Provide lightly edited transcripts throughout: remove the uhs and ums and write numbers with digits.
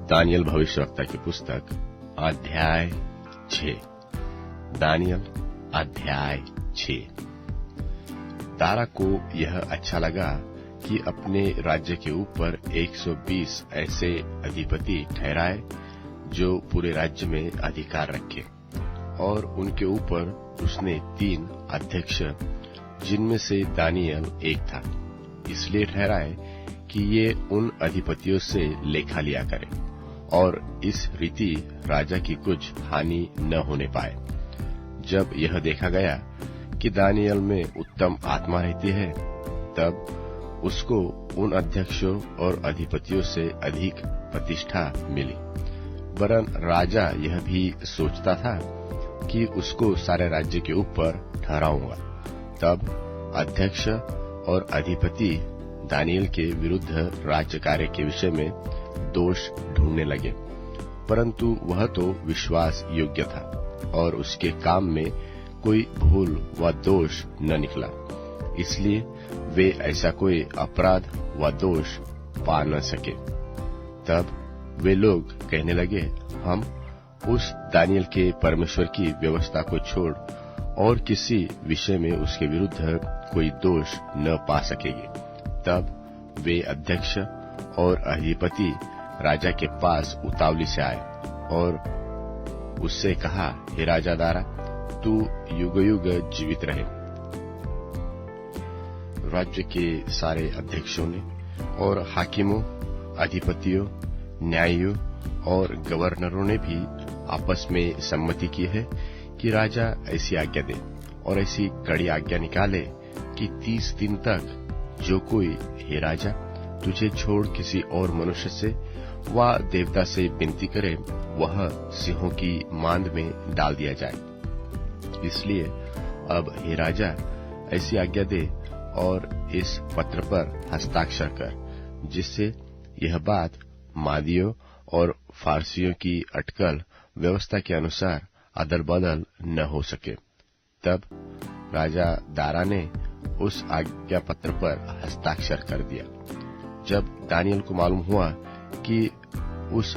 Daniel भविष्यवक्ता की पुस्तक अध्याय 6। दानियल अध्याय 6। दारा को यह अच्छा लगा कि अपने राज्य के ऊपर 120 ऐसे अधिपति ठहराए जो पूरे राज्य में अधिकार रखे, और उनके ऊपर उसने 3 अध्यक्ष जिनमें से दानियल एक था, इसलिए ठहराए कि ये उन अधिपतियों से लेखा लिया करें और इस रीति राजा की कुछ हानि न होने पाए। जब यह देखा गया कि दानियल में उत्तम आत्मा रहती है, तब उसको उन अध्यक्षों और अधिपतियों से अधिक प्रतिष्ठा मिली। वरन राजा यह भी सोचता था कि उसको सारे राज्य के ऊपर ठहराऊंगा। तब अध्यक्ष और अधिपति दानियल के विरुद्ध राज्य कार्य के विषय में दोष ढूंढने लगे, परंतु वह तो विश्वास योग्य था और उसके काम में कोई भूल व दोष न निकला, इसलिए वे ऐसा कोई अपराध व दोष पा न सके। तब वे लोग कहने लगे, हम उस दानियल के परमेश्वर की व्यवस्था को छोड़ और किसी विषय में उसके विरुद्ध कोई दोष न पा सकेंगे। तब वे अध्यक्ष और अधिपति राजा के पास उतावली से आए और उससे कहा, हे राजा दारा, तू युग युग जीवित रहे। राज्य के सारे अध्यक्षों ने और हाकिमों, अधिपतियों, न्यायियों और गवर्नरों ने भी आपस में सम्मति की है कि राजा ऐसी आज्ञा दे और ऐसी कड़ी आज्ञा निकाले कि 30 दिन तक जो कोई, हे राजा, तुझे छोड़ किसी और मनुष्य से व देवता से विनती करे, वह सिंहों की मांद में डाल दिया जाए। इसलिए अब हे राजा ऐसी आज्ञा दे और इस पत्र पर हस्ताक्षर कर, जिससे यह बात मादियों और फारसियों की अटकल व्यवस्था के अनुसार अदल बदल न हो सके। तब राजा दारा ने उस आज्ञा पत्र पर हस्ताक्षर कर दिया। जब दानियल को मालूम हुआ कि उस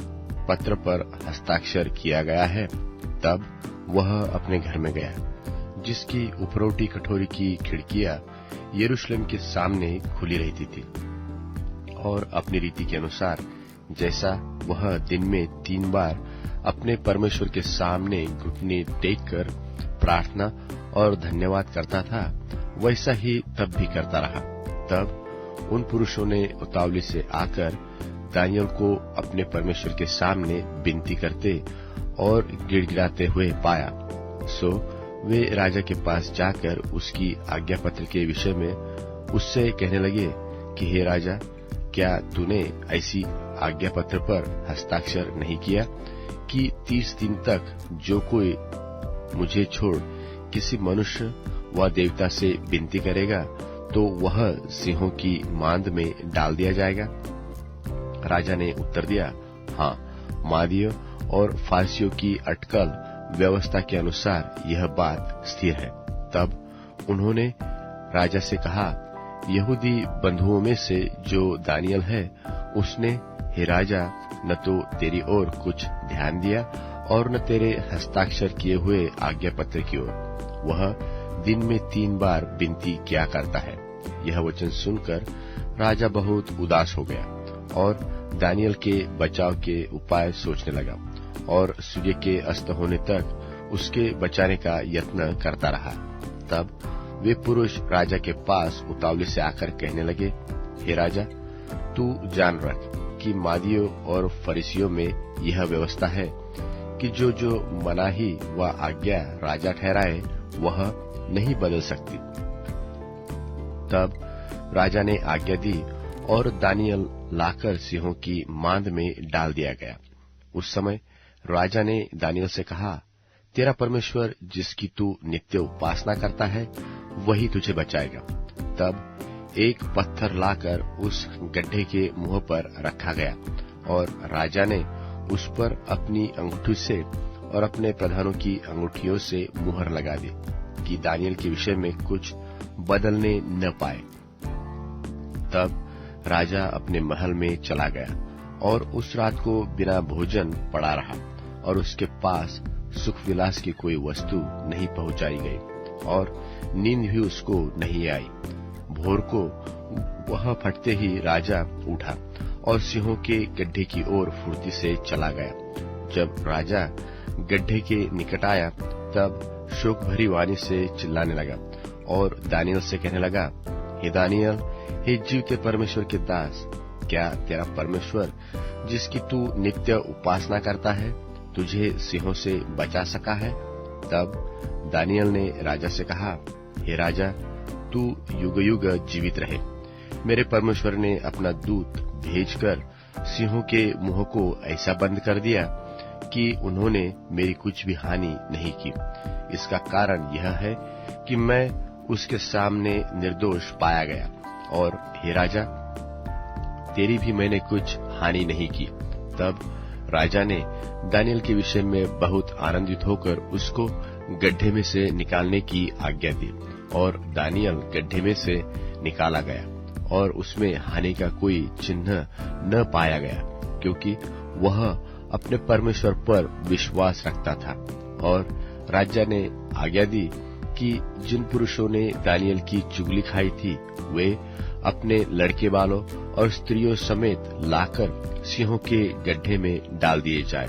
पत्र पर हस्ताक्षर किया गया है, तब वह अपने घर में गया, जिसकी उपरोटी कठोरी की खिड़कियां यरूशलेम के सामने खुली रहती थी, और अपनी रीति के अनुसार जैसा वह दिन में 3 बार अपने परमेश्वर के सामने घुटने टेककर प्रार्थना और धन्यवाद करता था, वैसा ही तब भी करता रहा। तब उन पुरुषों ने उतावली से आकर दानियल को अपने परमेश्वर के सामने विनती करते और गिड़गिड़ाते हुए पाया। सो वे राजा के पास जाकर उसकी आज्ञा पत्र के विषय में उससे कहने लगे कि हे राजा, क्या तूने ऐसी आज्ञा पत्र पर हस्ताक्षर नहीं किया कि 30 दिन तक जो कोई मुझे छोड़ किसी मनुष्य व देवता से विनती करेगा, तो वह सिंहों की मांद में डाल दिया जाएगा? राजा ने उत्तर दिया, हाँ, मादियों और फारसियों की अटकल व्यवस्था के अनुसार यह बात स्थिर है। तब उन्होंने राजा से कहा, यहूदी बंधुओं में से जो दानियल है, उसने, हे राजा, न तो तेरी ओर कुछ ध्यान दिया और न तेरे हस्ताक्षर किए हुए आज्ञा पत्र की ओर। वह दिन में 3 बार विनती किया करता है। यह वचन सुनकर राजा बहुत उदास हो गया और दानियल के बचाव के उपाय सोचने लगा और सूर्य के अस्त होने तक उसके बचाने का यत्न करता रहा। तब वे पुरुष राजा के पास उतावली से आकर कहने लगे, हे राजा, तू जान रख कि मादियों और फरीसियों में यह व्यवस्था है कि जो जो मनाही व आज्ञा राजा ठहराए, वह नहीं बदल सकती। तब राजा ने आज्ञा दी और दानियल लाकर सिंहों की मांद में डाल दिया गया। उस समय राजा ने दानियल से कहा, तेरा परमेश्वर जिसकी तू नित्य उपासना करता है, वही तुझे बचाएगा। तब एक पत्थर लाकर उस गड्ढे के मुंह पर रखा गया और राजा ने उस पर अपनी अंगूठी से और अपने प्रधानों की अंगूठियों से मुहर लगा दी कि दानियल के विषय में कुछ बदलने न पाए। तब राजा अपने महल में चला गया और उस रात को बिना भोजन पड़ा रहा और उसके पास सुख विलास की कोई वस्तु नहीं पहुंचाई गई और नींद भी उसको नहीं आई। भोर को वह फटते ही राजा उठा और सिंहों के गड्ढे की ओर फुर्ती से चला गया। जब राजा गड्ढे के निकट आया तब शोक भरी वाणी से चिल्लाने लगा और दानियल से कहने लगा, हे दानियल, हे जीवते परमेश्वर के दास, क्या तेरा परमेश्वर जिसकी तू नित्य उपासना करता है तुझे सिंहों से बचा सका है? तब दानियल ने राजा से कहा, हे राजा, तू युग युग जीवित रहे। मेरे परमेश्वर ने अपना दूत भेजकर सिंहों के मुंह को ऐसा बंद कर दिया कि उन्होंने मेरी कुछ भी हानि नहीं की। इसका कारण यह है कि मैं उसके सामने निर्दोष पाया गया और हे राजा, तेरी भी मैंने कुछ हानि नहीं की। तब राजा ने दानियल के विषय में बहुत आनंदित होकर उसको गड्ढे में से निकालने की आज्ञा दी और दानियल गड्ढे में से निकाला गया और उसमें हानि का कोई चिन्ह न पाया गया, क्योंकि वह अपने परमेश्वर पर विश्वास रखता था। और राजा ने आज्ञा दी कि जिन पुरुषों ने दानियल की चुगली खाई थी वे अपने लड़के बालों और स्त्रियों समेत लाकर सिंहों के गड्ढे में डाल दिए जाए।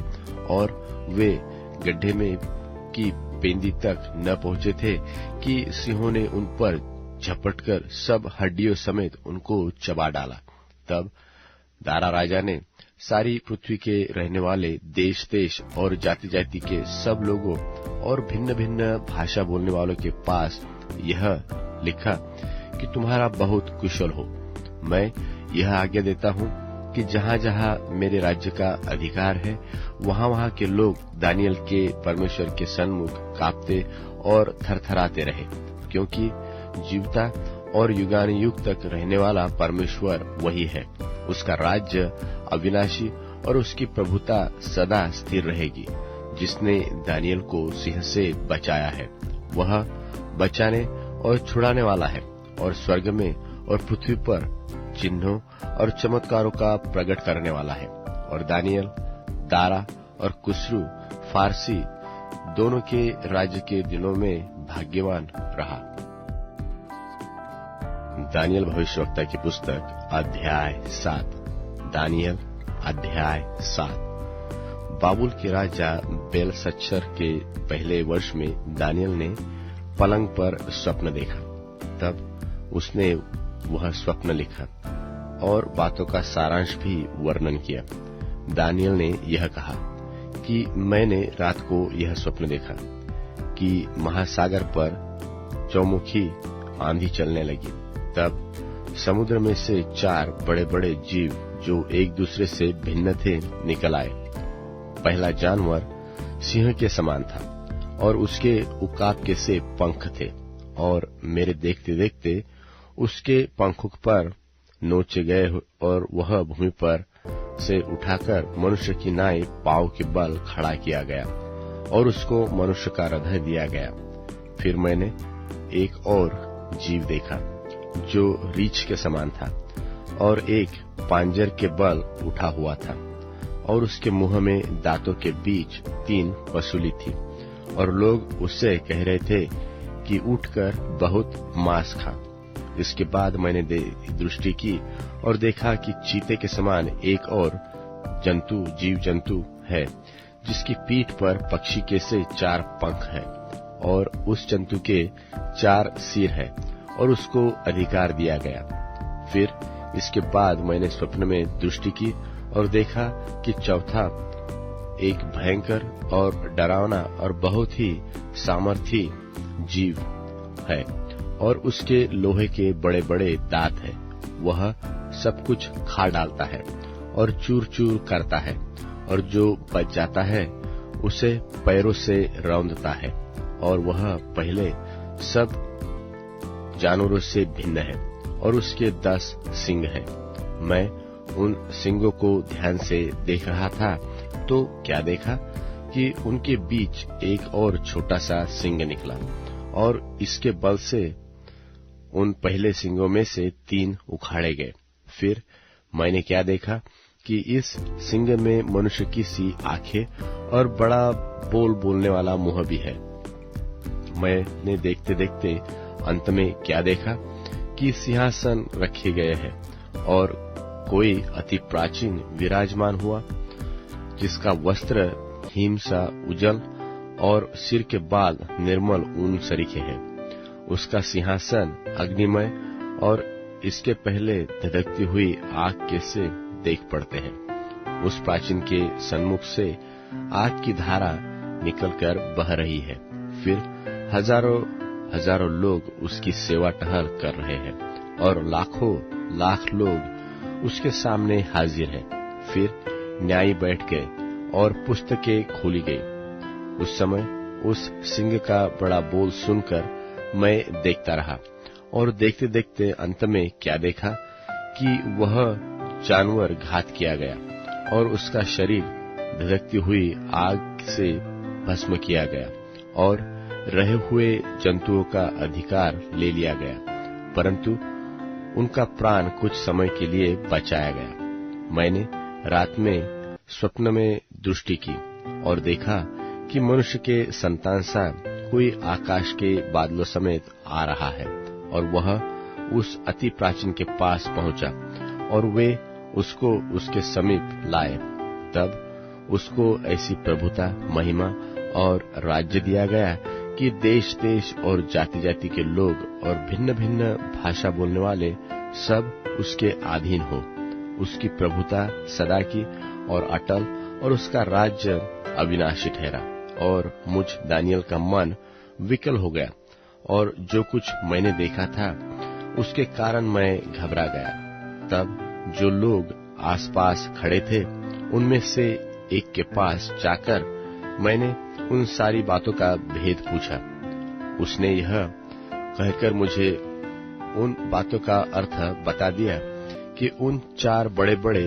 और वे गड्ढे में की पेंदी तक न पहुंचे थे कि सिंहों ने उन पर झपटकर सब हड्डियों समेत उनको चबा डाला। तब दारा राजा ने सारी पृथ्वी के रहने वाले देश देश और जाति जाति के सब लोगों और भिन्न भिन्न भाषा बोलने वालों के पास यह लिखा कि तुम्हारा बहुत कुशल हो। मैं यह आज्ञा देता हूँ कि जहाँ जहाँ मेरे राज्य का अधिकार है वहाँ वहाँ के लोग दानियल के परमेश्वर के सन्मुख कांपते और थरथराते रहे, क्योंकि जीवता और युगानुयुग तक रहने वाला परमेश्वर वही है। उसका राज्य अविनाशी और उसकी प्रभुता सदा स्थिर रहेगी। जिसने दानियल को सिंह से बचाया है वह बचाने और छुड़ाने वाला है और स्वर्ग में और पृथ्वी पर चिन्हों और चमत्कारों का प्रकट करने वाला है। और दानियल दारा और कुस्रू फारसी दोनों के राज्य के दिनों में भाग्यवान रहा। दानियल भविष्यवक्ता की पुस्तक अध्याय 7। दानियल अध्याय 7। बाबुल के राजा बेलशस्सर के पहले वर्ष में दानियल ने पलंग पर स्वप्न देखा। तब उसने वह स्वप्न लिखा और बातों का सारांश भी वर्णन किया। दानियल ने यह कहा कि मैंने रात को यह स्वप्न देखा कि महासागर पर चौमुखी आंधी चलने लगी। तब समुद्र में से 4 बड़े बड़े जीव जो एक दूसरे से भिन्न थे निकल आए। पहला जानवर सिंह के समान था और उसके उकाब के से पंख थे और मेरे देखते देखते उसके पंखों पर नोचे गए और वह भूमि पर से उठाकर मनुष्य की नाई पांव के बल खड़ा किया गया और उसको मनुष्य का हृदय दिया गया। फिर मैंने एक और जीव देखा जो रीछ के समान था और एक पांजर के बल उठा हुआ था और उसके मुंह में दांतों के बीच 3 पसूली थी और लोग उससे कह रहे थे कि उठकर बहुत मांस खा। इसके बाद मैंने दृष्टि की और देखा कि चीते के समान एक और जीव जंतु है जिसकी पीठ पर पक्षी के से 4 पंख है और उस जंतु के 4 सिर है और उसको अधिकार दिया गया। फिर इसके बाद मैंने स्वप्न में दृष्टि की और देखा कि चौथा एक भयंकर और डरावना और बहुत ही सामर्थी जीव है और उसके लोहे के बड़े बड़े दांत हैं। वह सब कुछ खा डालता है और चूर चूर करता है और जो बच जाता है उसे पैरों से रौंदता है और वह पहले सब जानवरों से भिन्न है और उसके 10 सींग हैं। मैं उन सींगों को ध्यान से देख रहा था तो क्या देखा कि उनके बीच एक और छोटा सा सींग निकला और इसके बल से उन पहले सींगों में से 3 उखाड़े गए। फिर मैंने क्या देखा कि इस सिंह में मनुष्य की सी आंखें और बड़ा बोलने वाला मुंह भी है। मैंने देखते देखते अंत में क्या देखा कि सिंहासन रखे गए हैं और कोई अति प्राचीन विराजमान हुआ, जिसका वस्त्र हिम सा उजल और सिर के बाल निर्मल ऊन सरीखे हैं। उसका सिंहासन अग्निमय और इसके पहले धधकती हुई आग के से देख पड़ते हैं। उस प्राचीन के सन्मुख से आग की धारा निकलकर बह रही है। फिर हजारों लोग उसकी सेवा टहल कर रहे हैं और लाखों लाख लोग उसके सामने हाजिर हैं। फिर न्यायी बैठ गए और पुस्तकें खोली गई। उस समय उस सिंह का बड़ा बोल सुनकर मैं देखता रहा और देखते देखते अंत में क्या देखा कि वह जानवर घात किया गया और उसका शरीर धधकती हुई आग से भस्म किया गया और रहे हुए जंतुओं का अधिकार ले लिया गया, परंतु उनका प्राण कुछ समय के लिए बचाया गया। मैंने रात में स्वप्न में दृष्टि की और देखा कि मनुष्य के संतान सा कोई आकाश के बादलों समेत आ रहा है और वह उस अति प्राचीन के पास पहुंचा और वे उसको उसके समीप लाए। तब उसको ऐसी प्रभुता, महिमा और राज्य दिया गया कि देश देश और जाति जाति के लोग और भिन्न भिन्न भाषा बोलने वाले सब उसके अधीन हो। उसकी प्रभुता सदा की और अटल और उसका राज्य अविनाशी ठहरा। और मुझ दानियल का मन विकल हो गया और जो कुछ मैंने देखा था उसके कारण मैं घबरा गया। तब जो लोग आसपास खड़े थे उनमें से एक के पास जाकर मैंने उन सारी बातों का भेद पूछा। उसने यह कहकर मुझे उन बातों का अर्थ बता दिया कि उन 4 बड़े बड़े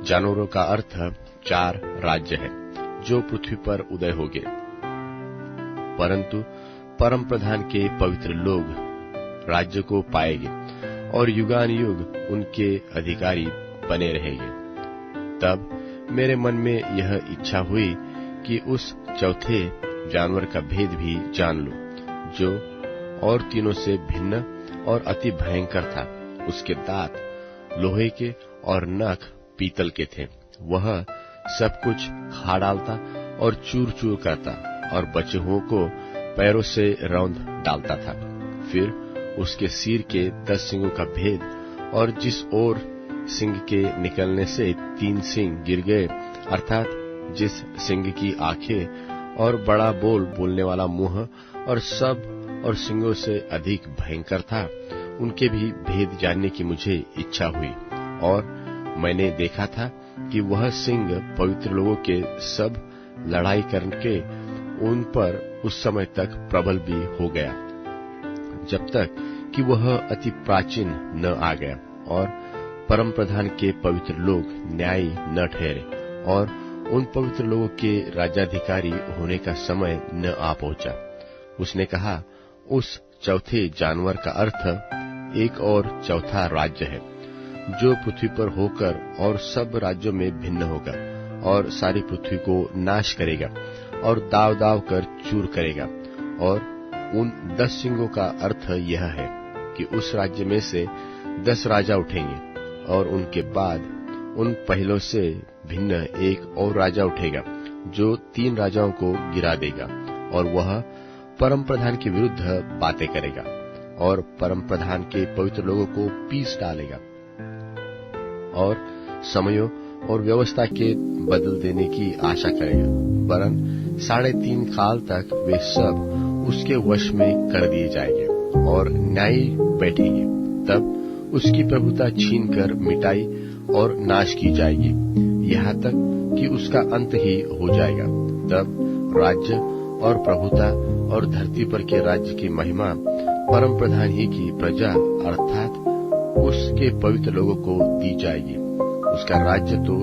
जानवरों का अर्थ 4 राज्य है जो पृथ्वी पर उदय होंगे, परंतु परम प्रधान के पवित्र लोग राज्य को पाएंगे और युगान युग उनके अधिकारी बने रहेंगे। तब मेरे मन में यह इच्छा हुई कि उस चौथे जानवर का भेद भी जान लो, जो और तीनों से भिन्न और अति भयंकर था। उसके दांत लोहे के और नख पीतल के थे। वह सब कुछ खा डालता और चूर चूर करता और बचे हुओं को पैरों से रौंद डालता था। फिर उसके सिर के 10 सिंगों का भेद और जिस ओर सिंग के निकलने से 3 सिंग गिर गए, अर्थात जिस सिंग की आंखें और बड़ा बोलने वाला मुंह और सब और सिंगों से अधिक भयंकर था, उनके भी भेद जानने की मुझे इच्छा हुई। और मैंने देखा था कि वह सिंह पवित्र लोगों के सब लड़ाई करके उन पर उस समय तक प्रबल भी हो गया, जब तक कि वह अति प्राचीन न आ गया और परम प्रधान के पवित्र लोग न्यायी न ठहरे और उन पवित्र लोगों के राज्याधिकारी होने का समय न आ पहुंचा। उसने कहा, उस चौथे जानवर का अर्थ एक और चौथा राज्य है जो पृथ्वी पर होकर और सब राज्यों में भिन्न होगा और सारी पृथ्वी को नाश करेगा और दाव दाव कर चूर करेगा। और उन 10 सिंगों का अर्थ यह है कि उस राज्य में से 10 राजा उठेंगे और उनके बाद उन पहलों से भिन्न एक और राजा उठेगा जो 3 राजाओं को गिरा देगा और वह परम प्रधान के विरुद्ध बातें करेगा और परम प्रधान के पवित्र लोगों को पीस डालेगा और समयों और व्यवस्था के बदल देने की आशा करेगा, वरन 3.5 काल तक वे सब उसके वश में कर दिए जाएंगे और न्यायी बैठेंगे। तब उसकी प्रभुता छीनकर मिटाई और नाश की जाएगी, यहाँ तक कि उसका अंत ही हो जाएगा। तब राज्य और प्रभुता और धरती पर के राज्य की महिमा परम प्रधान ही की प्रजा अर्थात उसके पवित्र लोगों को दी जाएगी। उसका राज्य तो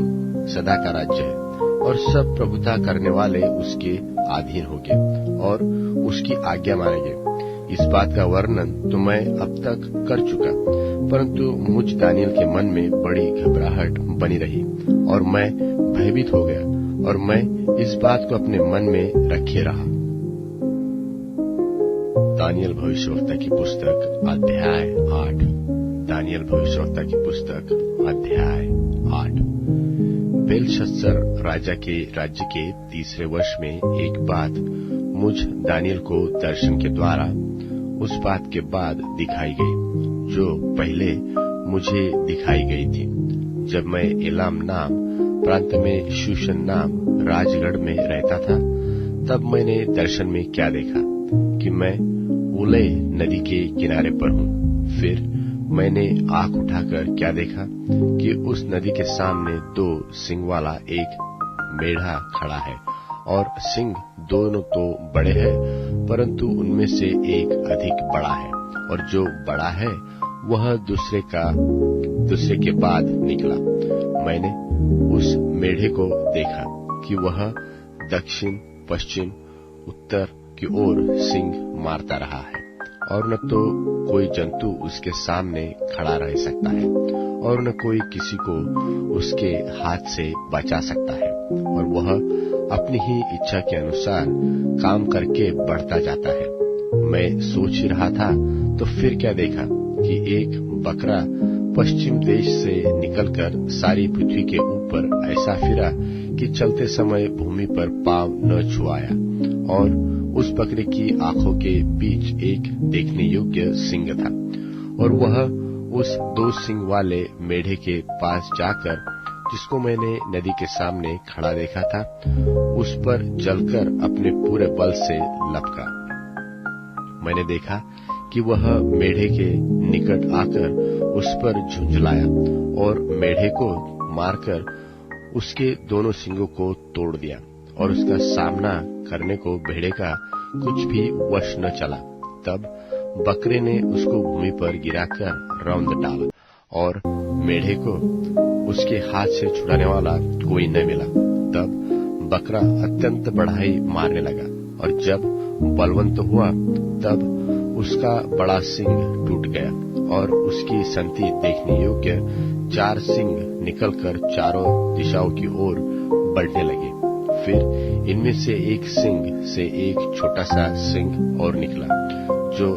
सदा का राज्य है और सब प्रभुता करने वाले उसके अधीन होंगे और उसकी आज्ञा मानेंगे। इस बात का वर्णन तो मैं अब तक कर चुका, परंतु मुझ दानियल के मन में बड़ी घबराहट बनी रही और मैं भयभीत हो गया और मैं इस बात को अपने मन में रखे रहा। दानियल भविष्यवक्ता की पुस्तक अध्याय 8। दानियल भविष्यवक्ता की पुस्तक अध्याय 8। बेलशस्सर राजा के राज्य के तीसरे वर्ष में एक बात मुझ दानियल को दर्शन के द्वारा उस बात के बाद दिखाई गई जो पहले मुझे दिखाई गई थी। जब मैं एलाम नाम प्रांत में शूशन नाम राजगढ़ में रहता था, तब मैंने दर्शन में क्या देखा कि मैं उले नदी के किनारे पर हूँ। फिर मैंने आंख उठाकर क्या देखा कि उस नदी के सामने 2 सिंग वाला एक मेढ़ा खड़ा है और सिंग दोनों तो बड़े हैं, परंतु उनमें से एक अधिक बड़ा है और जो बड़ा है वह दूसरे के बाद निकला। मैंने उस मेढ़े को देखा कि वह दक्षिण पश्चिम उत्तर की ओर सिंग मारता रहा है और न तो कोई जंतु उसके सामने खड़ा रह सकता है और न कोई किसी को उसके हाथ से बचा सकता है, और वह अपनी ही इच्छा के अनुसार काम करके बढ़ता जाता है। मैं सोच ही रहा था तो फिर क्या देखा कि एक बकरा पश्चिम देश से निकलकर सारी पृथ्वी के ऊपर ऐसा फिरा कि चलते समय भूमि पर पांव न छुआया, और उस बकरे की आंखों के बीच एक देखने योग्य सिंग था, और वह उस 2 सिंग वाले मेढ़े के पास जाकर, जिसको मैंने नदी के सामने खड़ा देखा था, उस पर चलकर अपने पूरे बल से लपका। मैंने देखा कि वह मेढ़े के निकट आकर उस पर झुंझलाया और मेढ़े को मारकर उसके दोनों सिंगों को तोड़ दिया, और उसका सामना करने को भेड़े का कुछ भी वश न चला। तब बकरे ने उसको भूमि पर गिराकर रौंद डाला और मेढ़े को उसके हाथ से छुड़ाने वाला कोई न मिला। तब बकरा अत्यंत बढ़ाई मारने लगा, और जब बलवंत हुआ तब उसका बड़ा सिंग टूट गया और उसकी संति देखने योग्य 4 सिंग निकलकर चारों दिशाओं की ओर बढ़ने लगे। फिर इनमें से एक सिंग से एक छोटा सा सिंग और निकला, जो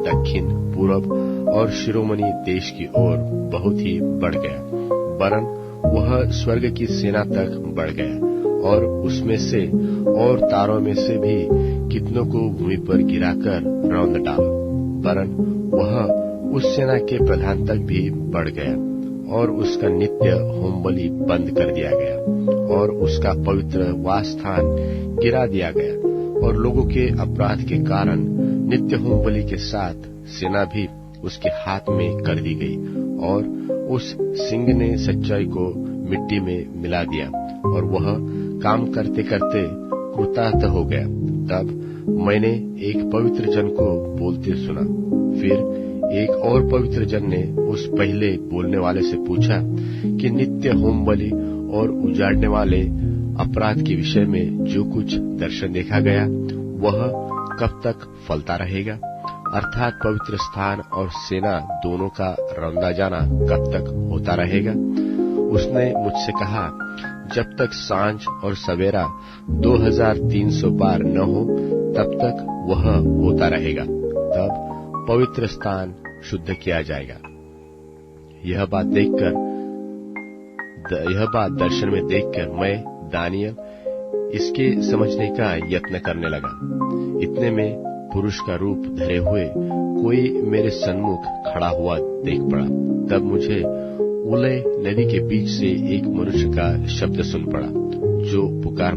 दक्षिण पूरब और शिरोमणि देश की ओर बहुत ही बढ़ गया, वरन वह स्वर्ग की सेना तक बढ़ गया, और उसमें से और तारों में से भी कितनों को भूमि पर गिराकर रौंद डाला, वरन वह उस सेना के प्रधान तक भी बढ़ गया, और उसका नित्य होम बलि बंद कर दिया गया, और उसका पवित्र वास स्थान गिरा दिया गया, और लोगों के अपराध के कारण नित्य होम बलि के साथ सेना भी उसके हाथ में कर दी गई, और उस सिंग ने सच्चाई को मिट्टी में मिला दिया, और वह काम करते करते कृतार्थ हो गया। तब मैंने एक पवित्र जन को बोलते सुना। फिर एक और पवित्र जन ने उस पहले बोलने वाले से पूछा कि नित्य होम बलि और उजाड़ने वाले अपराध के विषय में जो कुछ दर्शन देखा गया वह कब तक फलता रहेगा, अर्थात पवित्र स्थान और सेना दोनों का रौंदा जाना कब तक होता रहेगा। उसने मुझसे कहा, जब तक सांझ और सवेरा 2300 बार न हो तब तक वह होता रहेगा, तब पवित्र स्थान शुद्ध किया जाएगा। यह बात दर्शन में देखकर मैं दानियल इसके समझने का यत्न करने लगा। इतने में पुरुष का रूप धरे हुए कोई मेरे सन्मुख खड़ा हुआ देख पड़ा। तब मुझे उले नदी के बीच से एक मनुष्य का शब्द सुन पड़ा, जो पुकार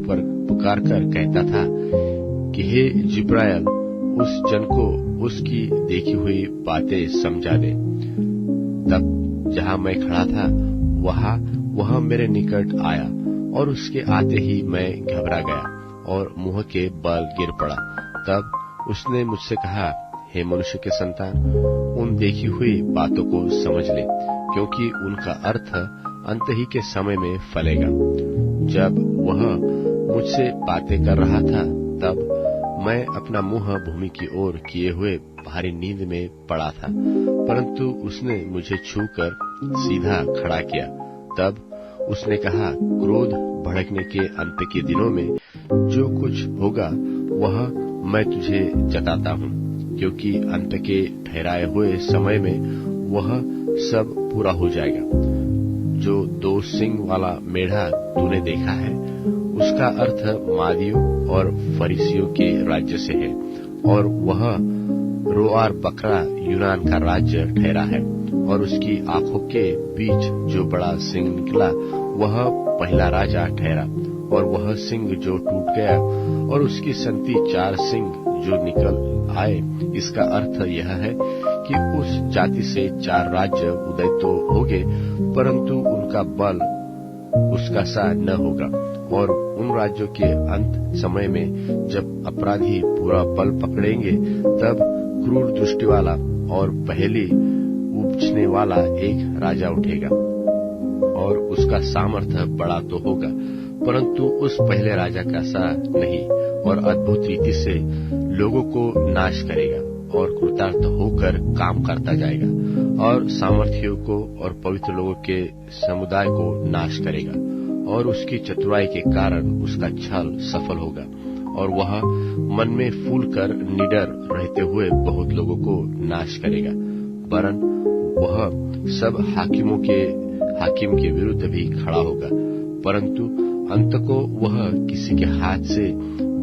कर कहता था कि हे जिब्राइल, उस जन को उसकी देखी हुई बातें समझा दे। तब जहां मैं खड़ा था वह मेरे निकट आया, और उसके आते ही मैं घबरा गया और मुंह के बल गिर पड़ा। तब उसने मुझसे कहा, हे मनुष्य के संतान, उन देखी हुई बातों को समझ ले, क्योंकि उनका अर्थ अंत ही के समय में फलेगा। जब वह मुझसे बातें कर रहा था, तब मैं अपना मुंह भूमि की ओर किए हुए भारी नींद में पड़ा था, परंतु उसने मुझे छूकर सीधा खड़ा किया। तब उसने कहा, क्रोध भड़कने के अंत के दिनों में जो कुछ होगा वह मैं तुझे जताता हूँ, क्योंकि अंत के ठहराए हुए समय में वह सब पूरा हो जाएगा। जो 2 सींग वाला मेढ़ा तूने देखा है, उसका अर्थ मादियों और फरीसियों के राज्य से है, और वह रोआर बकरा यूनान का राज्य ठहरा है। और उसकी आंखों के बीच जो बड़ा सिंग निकला वह पहला राजा ठहरा, और वह सिंग जो टूट गया और उसकी संति 4 सिंग जो निकल आए। इसका अर्थ यह है कि उस जाति से 4 राज्य उदय तो होंगे, परंतु उनका बल उसका सा न होगा। और उन राज्यों के अंत समय में जब अपराधी पूरा बल पकड़ेंगे, तब क्रूर दृष्टि वाला और पहली उपजने वाला एक राजा उठेगा, और उसका सामर्थ्य बड़ा तो होगा, परंतु उस पहले राजा का सा नहीं, और अद्भुत रीति से लोगों को नाश करेगा और कृतार्थ होकर काम करता जाएगा, और सामर्थियों को और पवित्र लोगों के समुदाय को नाश करेगा। और उसकी चतुराई के कारण उसका छल सफल होगा, और वह मन में फूल कर निडर रहते हुए बहुत लोगों को नाश करेगा। वरन वह सब हाकिम के विरुद्ध भी खड़ा होगा, परंतु अंत को वह किसी के हाथ से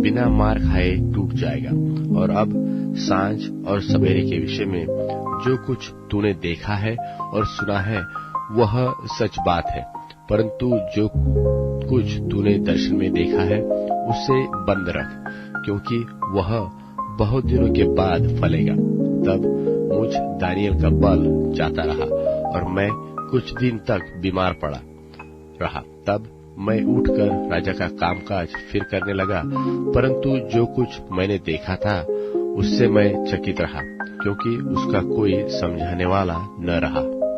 बिना मार खाए टूट जाएगा। और अब सांझ और सवेरे के विषय में जो कुछ तूने देखा है और सुना है वह सच बात है, परंतु जो कुछ तूने दर्शन में देखा है उसे बंद रख, क्योंकि वह बहुत दिनों के बाद फलेगा। तब मुझ दानियल का बल जाता रहा, और मैं कुछ दिन तक बीमार पड़ा रहा। तब मैं उठकर राजा का कामकाज फिर करने लगा, परंतु जो कुछ मैंने देखा था उससे मैं चकित रहा, क्योंकि उसका कोई समझाने वाला न रहा।